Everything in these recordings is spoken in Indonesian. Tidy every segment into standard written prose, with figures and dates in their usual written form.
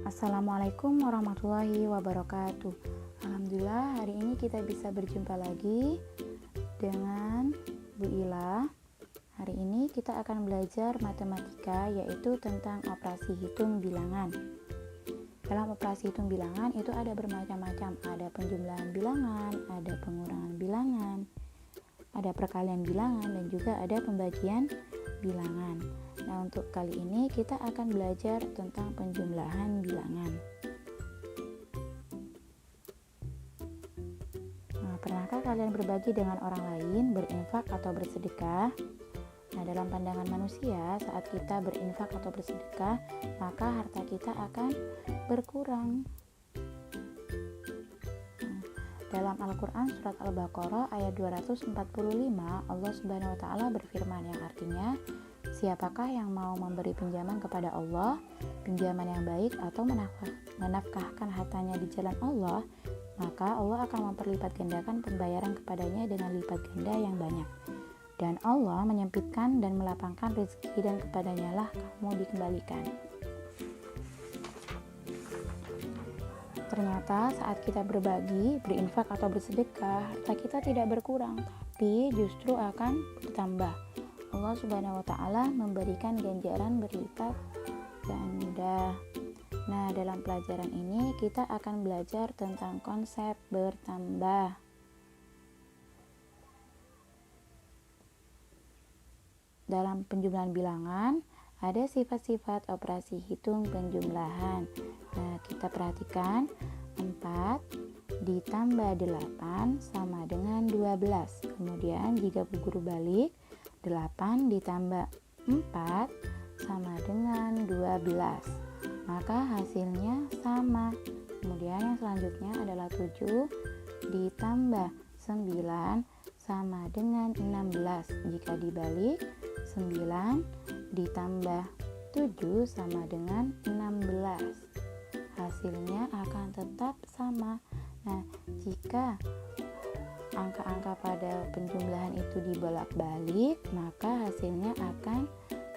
Assalamualaikum warahmatullahi wabarakatuh. Alhamdulillah hari ini kita bisa berjumpa lagi dengan Bu Ila. Hari ini kita akan belajar matematika, yaitu tentang operasi hitung bilangan. Dalam operasi hitung bilangan itu ada bermacam-macam, ada penjumlahan bilangan, ada pengurangan bilangan, ada perkalian bilangan, dan juga ada pembagian bilangan. Nah, untuk kali ini kita akan belajar tentang penjumlahan bilangan. Nah, pernahkah kalian berbagi dengan orang lain, berinfak atau bersedekah? Nah, dalam pandangan manusia, saat kita berinfak atau bersedekah, maka harta kita akan berkurang. Dalam Al-Quran surat Al-Baqarah ayat 245, Allah Subhanahu wa Ta'ala berfirman, yang artinya, siapakah yang mau memberi pinjaman kepada Allah, pinjaman yang baik, atau menafkahkan hartanya di jalan Allah, maka Allah akan memperlipat gandakan pembayaran kepadanya dengan lipat ganda yang banyak. Dan Allah menyempitkan dan melapangkan rezeki, dan kepadanya lah kamu dikembalikan. Ternyata saat kita berbagi, berinfak atau bersedekah, harta kita tidak berkurang, tapi justru akan bertambah. Allah Subhanahu wa Ta'ala memberikan ganjaran berlipat ganda. Nah, dalam pelajaran ini kita akan belajar tentang konsep bertambah. Dalam penjumlahan bilangan, ada sifat-sifat operasi hitung penjumlahan. Nah, kita perhatikan 4 ditambah 8 sama dengan 12. Kemudian jika Bu Guru balik, 8 ditambah 4 sama dengan 12. Maka hasilnya sama. Kemudian yang selanjutnya adalah 7 ditambah 9 sama dengan 16. Jika dibalik, 9 ditambah 7 sama dengan 16. Hasilnya akan tetap sama. Nah, jika angka-angka pada penjumlahan itu dibolak-balik, maka hasilnya akan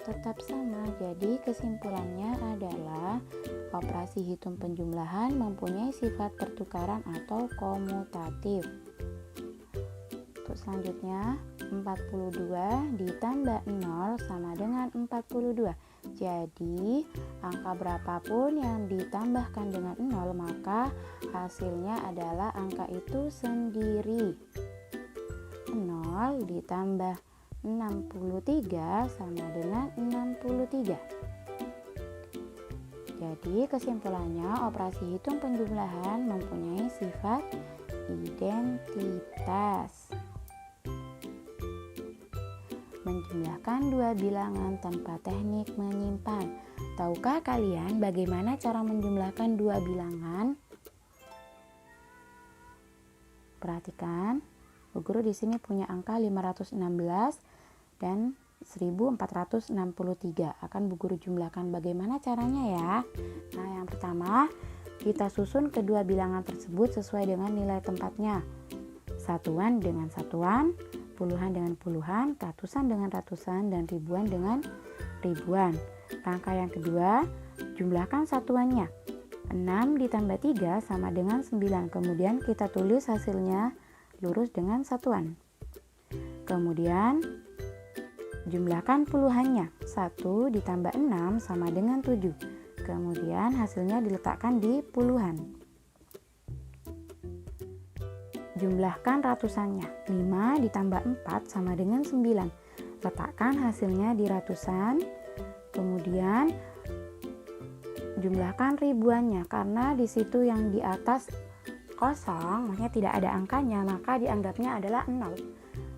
tetap sama. Jadi kesimpulannya adalah operasi hitung penjumlahan mempunyai sifat pertukaran atau komutatif. Untuk selanjutnya, 42 ditambah 0 sama dengan 42. Jadi, angka berapapun yang ditambahkan dengan 0, maka hasilnya adalah angka itu sendiri. 0 ditambah 63 sama dengan 63. Jadi, kesimpulannya operasi hitung penjumlahan mempunyai sifat identitas. Menjumlahkan dua bilangan tanpa teknik menyimpan. Tahukah kalian bagaimana cara menjumlahkan dua bilangan? Perhatikan, Bu Guru di sini punya angka 516 dan 1463. Akan Bu Guru jumlahkan bagaimana caranya ya? Nah, yang pertama, kita susun kedua bilangan tersebut sesuai dengan nilai tempatnya. Satuan dengan satuan, puluhan dengan puluhan, ratusan dengan ratusan, dan ribuan dengan ribuan. Langkah yang kedua, jumlahkan satuannya. 6 ditambah 3 sama dengan 9. Kemudian kita tulis hasilnya lurus dengan satuan. Kemudian jumlahkan puluhannya. 1 ditambah 6 sama dengan 7. Kemudian hasilnya diletakkan di puluhan. Jumlahkan ratusannya. 5 ditambah 4 sama dengan 9. Letakkan hasilnya di ratusan. Kemudian jumlahkan ribuannya, karena di situ yang di atas kosong, maksudnya tidak ada angkanya, maka dianggapnya adalah 0.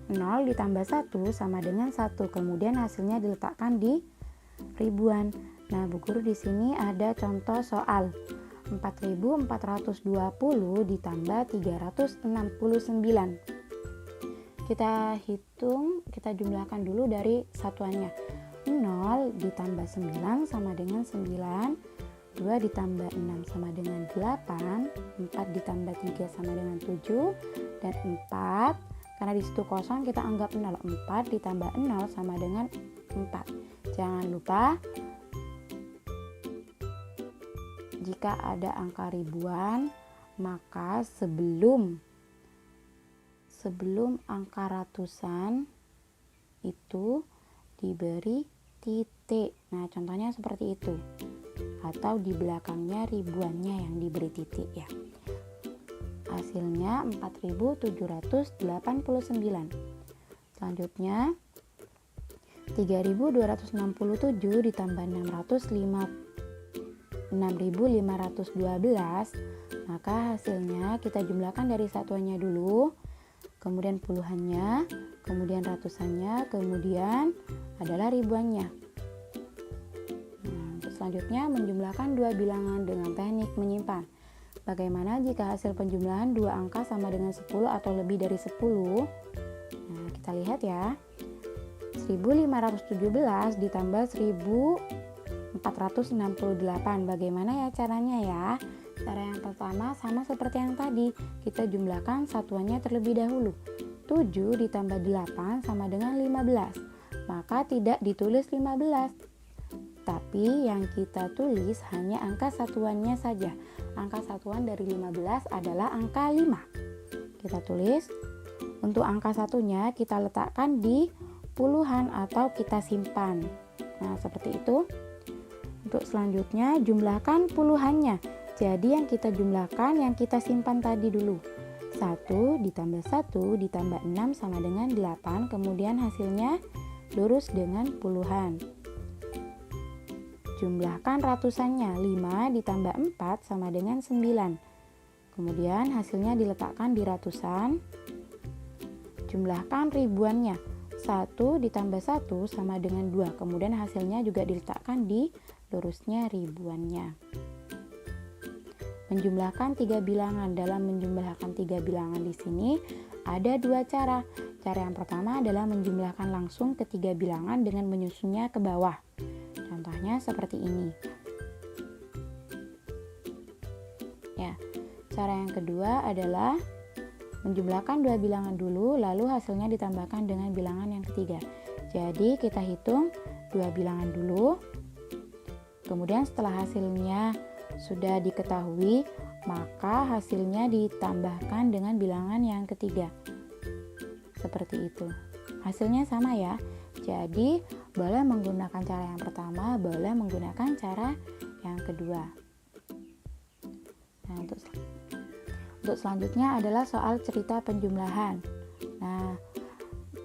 0 ditambah 1 sama dengan 1. Kemudian hasilnya diletakkan di ribuan. Nah, Bu Guru di sini ada contoh soal. 4.420 ditambah 369. Kita hitung, kita jumlahkan dulu dari satuannya. 0 ditambah 9 sama dengan 9, 2 ditambah 6 sama dengan 8, 4 ditambah 3 sama dengan 7, dan 4, karena di situ kosong kita anggap 0. 4 ditambah 0 sama dengan 4. Jangan lupa jika ada angka ribuan, maka sebelum angka ratusan itu diberi titik. Nah, contohnya seperti itu. Atau di belakangnya ribuannya yang diberi titik ya. Hasilnya 4.789. Selanjutnya 3.267 ditambah 6.512, maka hasilnya kita jumlahkan dari satuannya dulu, kemudian puluhannya, kemudian ratusannya, kemudian adalah ribuannya. Nah, selanjutnya menjumlahkan dua bilangan dengan teknik menyimpan. Bagaimana jika hasil penjumlahan dua angka sama dengan 10 atau lebih dari 10? Nah, kita lihat ya. 1517 ditambah 1468. Bagaimana ya caranya ya? Cara yang pertama sama seperti yang tadi, kita jumlahkan satuannya terlebih dahulu. 7 ditambah 8 sama dengan 15. Maka tidak ditulis 15. Tapi yang kita tulis hanya angka satuannya saja. Angka satuan dari 15 adalah angka 5. Kita tulis. Untuk angka satunya kita letakkan di puluhan atau kita simpan. Nah, seperti itu. Untuk selanjutnya jumlahkan puluhannya. Jadi yang kita jumlahkan yang kita simpan tadi dulu. 1 ditambah 1 ditambah 6 sama dengan 8. Kemudian hasilnya lurus dengan puluhan. Jumlahkan ratusannya. 5 ditambah 4 sama dengan 9. Kemudian hasilnya diletakkan di ratusan. Jumlahkan ribuannya. 1 ditambah 1 sama dengan 2. Kemudian hasilnya juga diletakkan di lurusnya ribuannya. Menjumlahkan 3 bilangan. Dalam menjumlahkan 3 bilangan di sini ada 2 cara. Cara yang pertama adalah menjumlahkan langsung ke 3 bilangan dengan menyusunnya ke bawah. Contohnya seperti ini. Ya, cara yang kedua adalah menjumlahkan 2 bilangan dulu, lalu hasilnya ditambahkan dengan bilangan yang ketiga. Jadi kita hitung 2 bilangan dulu. Kemudian setelah hasilnya sudah diketahui, maka hasilnya ditambahkan dengan bilangan yang ketiga. Seperti itu. Hasilnya sama ya. Jadi boleh menggunakan cara yang pertama, boleh menggunakan cara yang kedua. Nah, untuk selanjutnya adalah soal cerita penjumlahan. Nah,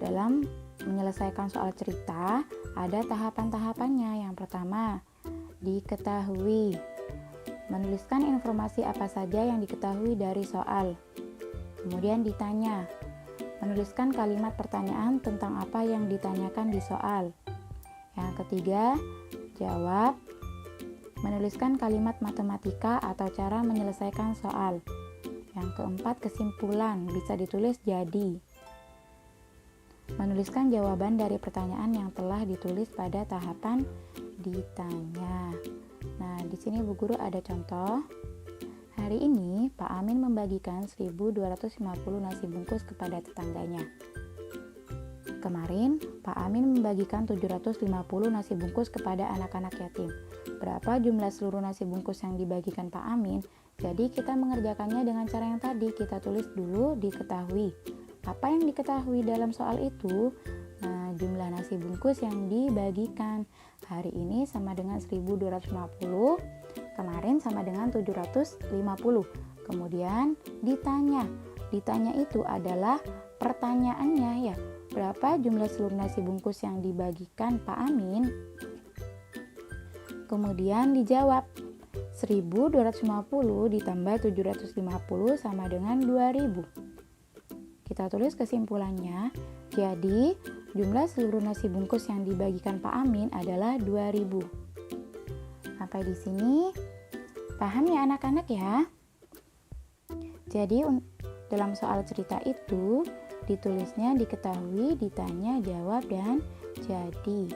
dalam menyelesaikan soal cerita ada tahapan-tahapannya. Yang pertama, diketahui. Menuliskan informasi apa saja yang diketahui dari soal. Kemudian ditanya. Menuliskan kalimat pertanyaan tentang apa yang ditanyakan di soal. Yang ketiga, jawab. Menuliskan kalimat matematika atau cara menyelesaikan soal. Yang keempat, kesimpulan, bisa ditulis jadi. Menuliskan jawaban dari pertanyaan yang telah ditulis pada tahapan ditanya. Nah, di sini Bu Guru ada contoh. Hari ini Pak Amin membagikan 1.250 nasi bungkus kepada tetangganya. Kemarin Pak Amin membagikan 750 nasi bungkus kepada anak-anak yatim. Berapa jumlah seluruh nasi bungkus yang dibagikan Pak Amin? Jadi kita mengerjakannya dengan cara yang tadi, kita tulis dulu diketahui. Apa yang diketahui dalam soal itu? Nah, jumlah nasi bungkus yang dibagikan hari ini sama dengan 1.250, kemarin sama dengan 750. Kemudian ditanya. Ditanya itu adalah pertanyaannya ya. Berapa jumlah seluruh nasi bungkus yang dibagikan Pak Amin? Kemudian dijawab. 1.250 ditambah 750 sama dengan 2.000. Kita tulis kesimpulannya. Jadi, jumlah seluruh nasi bungkus yang dibagikan Pak Amin adalah 2.000. Sampai di sini paham ya anak-anak ya? Jadi, dalam soal cerita itu ditulisnya diketahui, ditanya, jawab, dan jadi.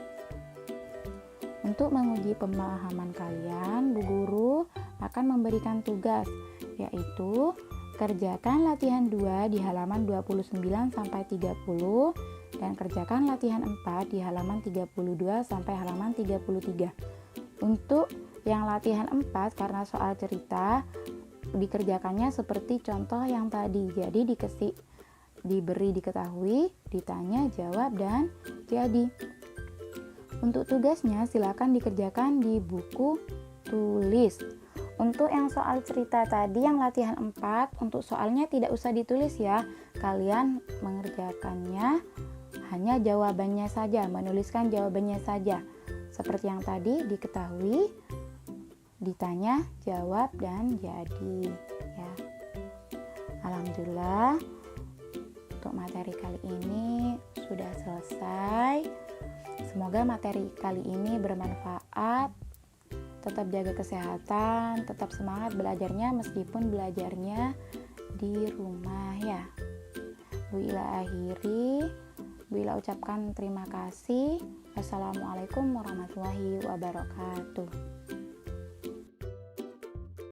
Untuk menguji pemahaman kalian, Bu Guru akan memberikan tugas, yaitu kerjakan latihan 2 di halaman 29 sampai 30 dan kerjakan latihan 4 di halaman 32 sampai halaman 33. Untuk Yang latihan 4 karena soal cerita dikerjakannya seperti contoh yang tadi. Jadi diberi diketahui, ditanya, jawab, dan jadi. Untuk tugasnya silakan dikerjakan di buku tulis. Untuk yang soal cerita tadi yang latihan 4, untuk soalnya tidak usah ditulis ya. Kalian mengerjakannya hanya jawabannya saja, menuliskan jawabannya saja. Seperti yang tadi, diketahui, ditanya, jawab, dan jadi ya. Alhamdulillah untuk materi kali ini sudah selesai. Semoga materi kali ini bermanfaat. Tetap jaga kesehatan, tetap semangat belajarnya meskipun belajarnya di rumah ya. Bu Ila akhiri, Bu Ila ucapkan terima kasih. Wassalamualaikum warahmatullahi wabarakatuh.